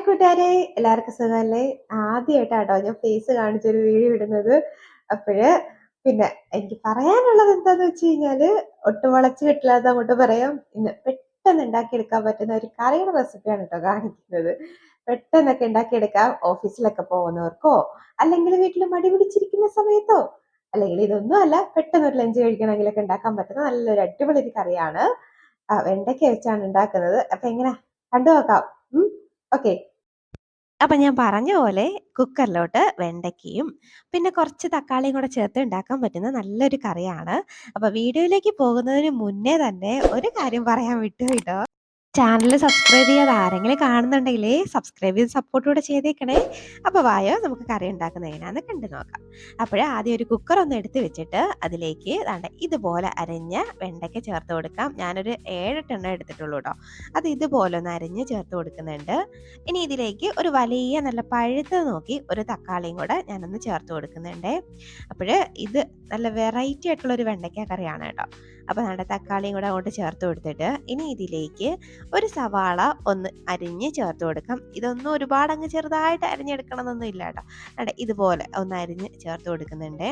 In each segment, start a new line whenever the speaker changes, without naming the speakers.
Hi കൂട്ടുകാരെ, എല്ലാവർക്കും സുഖമല്ലേ? ആദ്യമായിട്ടാട്ടോ ഞാൻ ഫേസ് കാണിച്ചൊരു വീഡിയോ ഇടുന്നത്. അപ്പോഴ് പിന്നെ എനിക്ക് പറയാനുള്ളത് എന്താന്ന് വെച്ച് കഴിഞ്ഞാല്, ഒട്ടും വളച്ചു കെട്ടില്ലാതെ അങ്ങോട്ട് പറയാം. ഇന്ന് പെട്ടെന്ന് ഉണ്ടാക്കിയെടുക്കാൻ പറ്റുന്ന ഒരു കറിയുടെ റെസിപ്പിയാണ് കേട്ടോ കാണിക്കുന്നത്. പെട്ടെന്നൊക്കെ ഉണ്ടാക്കിയെടുക്കാം. ഓഫീസിലൊക്കെ പോകുന്നവർക്കോ, അല്ലെങ്കിൽ വീട്ടിൽ മടി പിടിച്ചിരിക്കുന്ന സമയത്തോ, അല്ലെങ്കിൽ ഇതൊന്നും അല്ല, പെട്ടെന്ന് ഒരു ലഞ്ച് കഴിക്കണമെങ്കിലൊക്കെ ഉണ്ടാക്കാൻ പറ്റുന്ന നല്ലൊരു അടിപൊളി ഒരു കറിയാണ്. വെണ്ടയ്ക്ക വെച്ചാണ് ഉണ്ടാക്കുന്നത്. അപ്പൊ എങ്ങനെ കണ്ടു നോക്കാം. ഓക്കെ. അപ്പൊ ഞാൻ പറഞ്ഞ പോലെ കുക്കറിലോട്ട് വെണ്ടയ്ക്കയും പിന്നെ കുറച്ച് തക്കാളിയും കൂടെ ചേർത്ത് ഉണ്ടാക്കാൻ പറ്റുന്ന നല്ലൊരു കറിയാണ്. അപ്പൊ വീഡിയോയിലേക്ക് പോകുന്നതിന് മുന്നേ തന്നെ ഒരു കാര്യം പറയാൻ വിട്ടുപോയിട്ടോ. ചാനൽ സബ്സ്ക്രൈബ് ചെയ്യാതെ ആരെങ്കിലും കാണുന്നുണ്ടെങ്കിലേ സബ്സ്ക്രൈബ് ചെയ്ത് സപ്പോർട്ട് കൂടെ ചെയ്തേക്കണേ. അപ്പോൾ വായോ നമുക്ക് കറി ഉണ്ടാക്കുന്നത് എങ്ങനെയാണെന്ന് കണ്ടു നോക്കാം. അപ്പോഴേ ആദ്യം ഒരു കുക്കർ ഒന്ന് എടുത്ത് വെച്ചിട്ട് അതിലേക്ക് ദാണ്ടെ ഇതുപോലെ അരിഞ്ഞ വെണ്ടയ്ക്ക ചേർത്ത് കൊടുക്കാം. ഞാനൊരു 7-8 എടുത്തിട്ടുള്ളൂ കേട്ടോ. അത് ഇതുപോലെ ഒന്ന് അരിഞ്ഞ് ചേർത്ത് കൊടുക്കുന്നുണ്ട്. ഇനി ഇതിലേക്ക് ഒരു വലിയ നല്ല പഴുത്തത് നോക്കി ഒരു തക്കാളിയും കൂടെ ഞാനൊന്ന് ചേർത്ത് കൊടുക്കുന്നുണ്ട്. അപ്പോൾ ഇത് നല്ല വെറൈറ്റി ആയിട്ടുള്ള ഒരു വെണ്ടയ്ക്ക കറിയാണ് കേട്ടോ. അപ്പോൾ നമ്മുടെ തക്കാളിയും കൂടെ അങ്ങോട്ട് ചേർത്ത് കൊടുത്തിട്ട് ഇനി ഇതിലേക്ക് ഒരു സവാള ഒന്ന് അരിഞ്ഞ് ചേർത്ത് കൊടുക്കാം. ഇതൊന്നും ഒരുപാട് അങ്ങ് ചെറുതായിട്ട് അരിഞ്ഞെടുക്കണം എന്നൊന്നും ഇല്ല കേട്ടോ. അതെ, ഇതുപോലെ ഒന്ന് അരിഞ്ഞ് ചേർത്ത് കൊടുക്കുന്നുണ്ട്.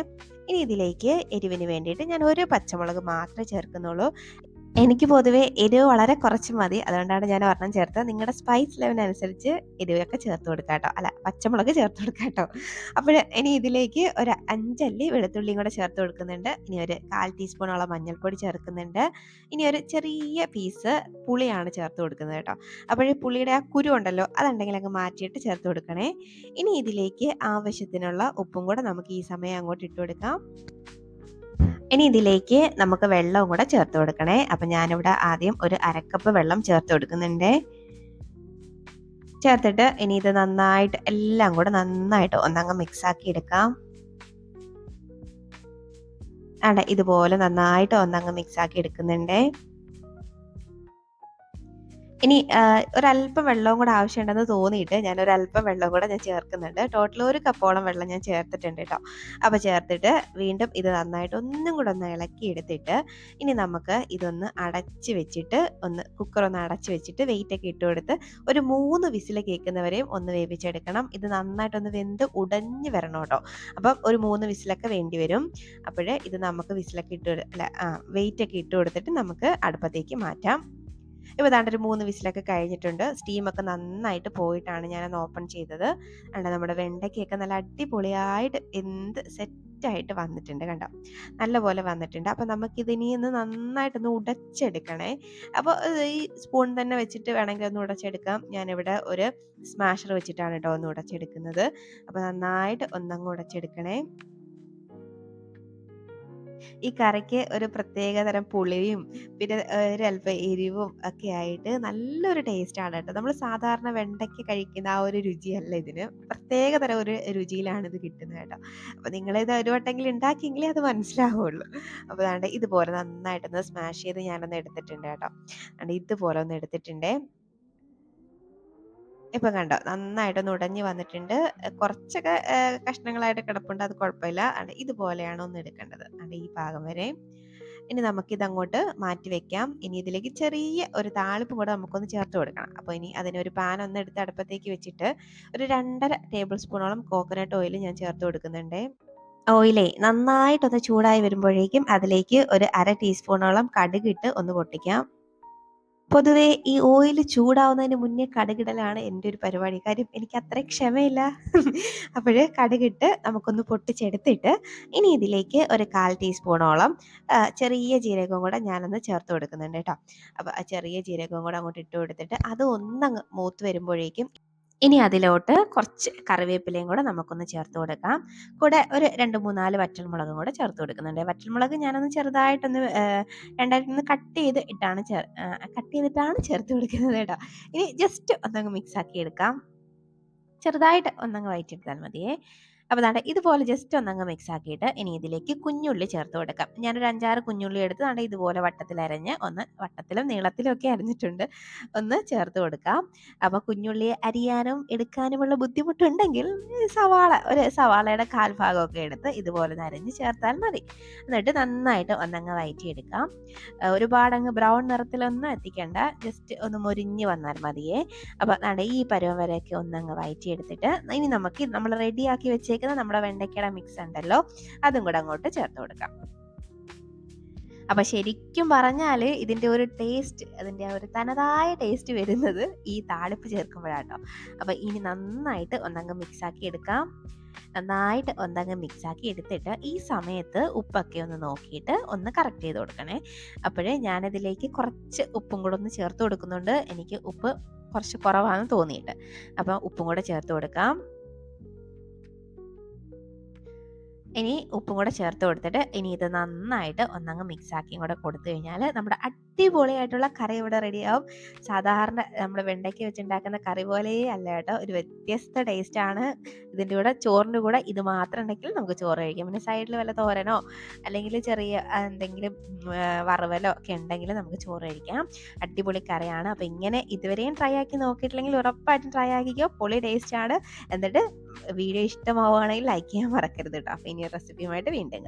ഇനി ഇതിലേക്ക് എരിവിന് വേണ്ടിയിട്ട് ഞാൻ ഒരു പച്ചമുളക് മാത്രമേ ചേർക്കുന്നുള്ളൂ. എനിക്ക് പൊതുവേ എരിവ് വളരെ കുറച്ച് മതി. അതുകൊണ്ടാണ് ഞാൻ ഒരെണ്ണം ചേർത്തത്. നിങ്ങളുടെ സ്പൈസ് ലെവലിനനുസരിച്ച് എരിവൊക്കെ ചേർത്ത് കൊടുക്കാം കേട്ടോ. അല്ല, പച്ചമുളക് ചേർത്ത് കൊടുക്കാം കേട്ടോ. അപ്പോൾ ഇനി ഇതിലേക്ക് ഒരു 5 അല്ലി വെളുത്തുള്ളിയും കൂടെ ചേർത്ത് കൊടുക്കുന്നുണ്ട്. ഇനി ഒരു 1/4 ടീസ്പൂണോളം മഞ്ഞൾപ്പൊടി ചേർക്കുന്നുണ്ട്. ഇനി ഒരു ചെറിയ പീസ് പുളിയാണ് ചേർത്ത് കൊടുക്കുന്നത് കേട്ടോ. അപ്പോൾ പുളിയുടെ ആ കുരു ഉണ്ടല്ലോ, അതുണ്ടെങ്കിൽ അങ്ങ് മാറ്റിയിട്ട് ചേർത്ത് കൊടുക്കണേ. ഇനി ഇതിലേക്ക് ആവശ്യത്തിനുള്ള ഉപ്പും കൂടെ നമുക്ക് ഈ സമയം അങ്ങോട്ട് ഇട്ട് കൊടുക്കാം. ഇനി ഇതിലേക്ക് നമുക്ക് വെള്ളവും കൂടെ ചേർത്ത് കൊടുക്കണേ. അപ്പം ഞാനിവിടെ ആദ്യം ഒരു 1/2 കപ്പ് വെള്ളം ചേർത്ത് കൊടുക്കുന്നുണ്ട്. ചേർത്തിട്ട് ഇനി ഇത് നന്നായിട്ട് എല്ലാം കൂടെ നന്നായിട്ട് ഒന്നങ്ങ് മിക്സ് ആക്കി എടുക്കാം. അതെ, ഇതുപോലെ നന്നായിട്ട് ഒന്നങ്ങ് മിക്സ് ആക്കി എടുക്കുന്നുണ്ട്. ഇനി ഒരല്പം വെള്ളവും കൂടെ ആവശ്യമുണ്ടെന്ന് തോന്നിയിട്ട് ഞാനൊരല്പം വെള്ളം കൂടെ ഞാൻ ചേർക്കുന്നുണ്ട്. ടോട്ടൽ 1 കപ്പോളം വെള്ളം ഞാൻ ചേർത്തിട്ടുണ്ട് കേട്ടോ. അപ്പോൾ ചേർത്തിട്ട് വീണ്ടും ഇത് നന്നായിട്ട് ഒന്നും കൂടെ ഒന്ന് ഇളക്കി എടുത്തിട്ട് ഇനി നമുക്ക് ഇതൊന്ന് അടച്ച് വെച്ചിട്ട് കുക്കർ ഒന്ന് അടച്ച് വെച്ചിട്ട് വെയിറ്റ് ഒക്കെ ഇട്ട് കൊടുത്ത് ഒരു 3 വിസിൽ കേൾക്കുന്നവരെയും ഒന്ന് വേവിച്ചെടുക്കണം. ഇത് നന്നായിട്ടൊന്ന് വെന്ത് ഉടഞ്ഞ് വരണം കേട്ടോ. അപ്പം ഒരു 3 വിസിലൊക്കെ വേണ്ടി വരും. അപ്പോൾ ഇത് നമുക്ക് വിസിലൊക്കെ വെയിറ്റ് ഒക്കെ ഇട്ട് കൊടുത്തിട്ട് നമുക്ക് അടുപ്പത്തേക്ക് മാറ്റാം. ഇപ്പോൾ ദാണ്ട് ഒരു 3 വിസിലൊക്കെ കഴിഞ്ഞിട്ടുണ്ട്. സ്റ്റീമൊക്കെ നന്നായിട്ട് പോയിട്ടാണ് ഞാനത് ഓപ്പൺ ചെയ്തത്. നമ്മുടെ വെണ്ടയ്ക്കൊക്കെ നല്ല അടിപൊളിയായിട്ട് സെറ്റായിട്ട് വന്നിട്ടുണ്ട് കണ്ടോ. നല്ലപോലെ വന്നിട്ടുണ്ട്. അപ്പോൾ നമുക്കിതിനി നന്നായിട്ടൊന്ന് ഉടച്ചെടുക്കണേ. അപ്പോൾ ഈ സ്പൂൺ തന്നെ വെച്ചിട്ട് വേണമെങ്കിൽ ഒന്ന് ഉടച്ചെടുക്കാം. ഞാനിവിടെ ഒരു സ്മാഷർ വെച്ചിട്ടാണ് കേട്ടോ ഒന്ന് ഉടച്ചെടുക്കുന്നത്. അപ്പോൾ നന്നായിട്ട് ഒന്നങ്ങ് ഉടച്ചെടുക്കണേ. ഈ കറിക്ക് ഒരു പ്രത്യേക തരം പുളിയും പിന്നെ ഒരല്പം എരിവും ഒക്കെ ആയിട്ട് നല്ലൊരു ടേസ്റ്റാണ് കേട്ടോ. നമ്മൾ സാധാരണ വെണ്ടയ്ക്ക കഴിക്കുന്ന ആ ഒരു രുചിയല്ല ഇതിന്. പ്രത്യേക തരം ഒരു രുചിയിലാണ് ഇത് കിട്ടുന്നത് കേട്ടോ. അപ്പോൾ നിങ്ങളിത് ഒരു വട്ടെങ്കിലും ഉണ്ടാക്കിയെങ്കിലേ അത് മനസ്സിലാവുള്ളൂ. അപ്പോൾ ദാണ്ടെ ഇതുപോലെ നന്നായിട്ടൊന്ന് സ്മാഷ് ചെയ്ത് ഞാനൊന്ന് എടുത്തിട്ടുണ്ട് കേട്ടോ. ഇതുപോലെ ഒന്ന് എടുത്തിട്ടുണ്ടേ. ഇപ്പം കണ്ടോ നന്നായിട്ടൊന്ന് ഉടഞ്ഞ് വന്നിട്ടുണ്ട്. കുറച്ചൊക്കെ കഷ്ണങ്ങളായിട്ട് കിടപ്പുണ്ട്. അത് കുഴപ്പമില്ല. ഇതുപോലെയാണ് ഒന്ന് എടുക്കേണ്ടത്. ഈ പാകം വരെ. ഇനി നമുക്കിതങ്ങോട്ട് മാറ്റി വെക്കാം. ഇനി ഇതിലേക്ക് ചെറിയ ഒരു താളിപ്പ് കൂടെ നമുക്കൊന്ന് ചേർത്ത് കൊടുക്കണം. അപ്പോൾ ഇനി അതിനൊരു പാൻ ഒന്ന് എടുത്ത് അടുപ്പത്തേക്ക് വെച്ചിട്ട് ഒരു 2.5 ടേബിൾ സ്പൂണോളം കോക്കനട്ട് ഓയിൽ ഞാൻ ചേർത്ത് കൊടുക്കുന്നുണ്ട്. ഓയിലേ നന്നായിട്ടൊന്ന് ചൂടായി വരുമ്പോഴേക്കും അതിലേക്ക് ഒരു 1/2 ടീസ്പൂണോളം കടുകിട്ട് ഒന്ന് പൊട്ടിക്കാം. പൊതുവേ ഈ ഓയിൽ ചൂടാവുന്നതിന് മുന്നേ കടുകിടലാണ് എൻ്റെ ഒരു പരിപാടി. കാര്യം എനിക്ക് അത്ര ക്ഷമയില്ല. അപ്പോൾ കടുകിട്ട് നമുക്കൊന്ന് പൊട്ടിച്ചെടുത്തിട്ട് ഇനി ഇതിലേക്ക് ഒരു 1/4 ടീസ്പൂണോളം ചെറിയ ജീരകവും കൂടെ ഞാനൊന്ന് ചേർത്ത് കൊടുക്കുന്നുണ്ട് കേട്ടോ. അപ്പോൾ ആ ചെറിയ ജീരകവും കൂടെ അങ്ങോട്ട് ഇട്ട് കൊടുത്തിട്ട് അത് ഒന്നങ്ങ് മൂത്ത് വരുമ്പോഴേക്കും ഇനി അതിലോട്ട് കുറച്ച് കറിവേപ്പിലയും കൂടെ നമുക്കൊന്ന് ചേർത്ത് കൊടുക്കാം. കൂടെ ഒരു 2, 3, 4 വറ്റൽമുളകും കൂടെ ചേർത്ത് കൊടുക്കുന്നുണ്ട്. വറ്റൽമുളക് ഞാനൊന്ന് ചെറുതായിട്ടൊന്ന് രണ്ടായിട്ടൊന്ന് കട്ട് ചെയ്തിട്ടാണ് ചേർത്ത് കൊടുക്കുന്നത് കേട്ടോ. ഇനി ജസ്റ്റ് ഒന്നങ്ങ് മിക്സ് ആക്കി എടുക്കാം. ചെറുതായിട്ട് ഒന്നങ്ങ് വഴറ്റിയെടുത്താൽ മതിയേ.
അപ്പോൾ ദാണ്ടെ ഇതുപോലെ ജസ്റ്റ് ഒന്നങ്ങ് മിക്സ് ആക്കിയിട്ട് ഇനി ഇതിലേക്ക് കുഞ്ഞുള്ളി ചേർത്ത് കൊടുക്കാം. ഞാനൊരു 5, 6 കുഞ്ഞുള്ളി എടുത്ത് ദാണ്ടെ ഇതുപോലെ വട്ടത്തിലരിഞ്ഞ് ഒന്ന് വട്ടത്തിലും നീളത്തിലും ഒക്കെ അരിഞ്ഞിട്ടുണ്ട്. ഒന്ന് ചേർത്ത് കൊടുക്കാം. അപ്പോൾ കുഞ്ഞുള്ളി അരിയാനും എടുക്കാനുമുള്ള ബുദ്ധിമുട്ടുണ്ടെങ്കിൽ ഒരു സവാളയുടെ 1/4 ഭാഗമൊക്കെ എടുത്ത് ഇതുപോലെ ഒന്ന് അരിഞ്ഞ് ചേർത്താൽ മതി. എന്നിട്ട് നന്നായിട്ട് ഒന്നങ്ങ് വഴറ്റിയെടുക്കാം. ഒരുപാടങ്ങ് ബ്രൗൺ നിറത്തിലൊന്നും എത്തിക്കണ്ട. ജസ്റ്റ് ഒന്ന് മൊരിഞ്ഞ് വന്നാൽ മതിയേ. അപ്പോൾ ദാണ്ടെ ഈ പരുവം വരെയൊക്കെ ഒന്നങ്ങ് വഴറ്റിയെടുത്തിട്ട് ഇനി നമുക്ക് നമ്മൾ റെഡിയാക്കി വെച്ചേക്കുന്ന നമ്മുടെ വെണ്ടയ്ക്കയുടെ മിക്സ് ഉണ്ടല്ലോ, അതും കൂടെ അങ്ങോട്ട് ചേർത്ത് കൊടുക്കാം. അപ്പോൾ ശരിക്കും പറഞ്ഞാൽ ഇതിൻ്റെ ഒരു ടേസ്റ്റ്, അതിൻ്റെ ആ ഒരു തനതായ ടേസ്റ്റ് വരുന്നത് ഈ താളിപ്പ് ചേർക്കുമ്പോഴാട്ടോ. അപ്പോൾ ഇനി നന്നായിട്ട് ഒന്നങ്ങ് മിക്സാക്കി എടുക്കാം. നന്നായിട്ട് ഒന്നങ്ങ് മിക്സാക്കി എടുത്തിട്ട് ഈ സമയത്ത് ഉപ്പൊക്കെ ഒന്ന് നോക്കിയിട്ട് ഒന്ന് കറക്റ്റ് ചെയ്ത് കൊടുക്കണേ. അപ്പോഴേ ഞാനതിലേക്ക് കുറച്ച് ഉപ്പും കൂടെ ഒന്ന് ചേർത്ത് കൊടുക്കുന്നുണ്ട്. എനിക്ക് ഉപ്പ് കുറച്ച് കുറവാണെന്ന് തോന്നിയിട്ട്. അപ്പം ഉപ്പും കൂടെ ചേർത്ത് കൊടുക്കാം. ഇനി ഉപ്പും കൂടെ ചേർത്ത് കൊടുത്തിട്ട് ഇനി ഇത് നന്നായിട്ട് ഒന്നങ്ങ് മിക്സാക്കിയും കൂടെ കൊടുത്തു കഴിഞ്ഞാൽ നമ്മുടെ അടിപൊളിയായിട്ടുള്ള കറി ഇവിടെ റെഡിയാവും. സാധാരണ നമ്മൾ വെണ്ടയ്ക്ക വെച്ചുണ്ടാക്കുന്ന കറി പോലെയേ അല്ല കേട്ടോ, ഒരു വ്യത്യസ്ത ടേസ്റ്റാണ്. ഇതിൻ്റെ കൂടെ ചോറിൻ്റെ കൂടെ ഇത് മാത്രം ഉണ്ടെങ്കിൽ നമുക്ക് ചോറ് കഴിക്കാം. പിന്നെ സൈഡിൽ വല്ല തോരനോ അല്ലെങ്കിൽ ചെറിയ എന്തെങ്കിലും വറവലോ ഒക്കെ ഉണ്ടെങ്കിൽ നമുക്ക് ചോറ് കഴിക്കാം. അടിപൊളി കറിയാണ്. അപ്പോൾ ഇങ്ങനെ ഇതുവരെയും ട്രൈ ആക്കി നോക്കിയിട്ടില്ലെങ്കിൽ ഉറപ്പായിട്ടും ട്രൈ ആക്കിക്കോ, പൊളി ടേസ്റ്റാണ്. എന്നിട്ട് വീഡിയോ ഇഷ്ടമാവുകയാണെങ്കിൽ ലൈക്ക് ചെയ്യാൻ മറക്കരുത് കേട്ടോ. അപ്പോൾ ഇനി റെസിപ്പിയുമായിട്ട് വീണ്ടും കാണാം.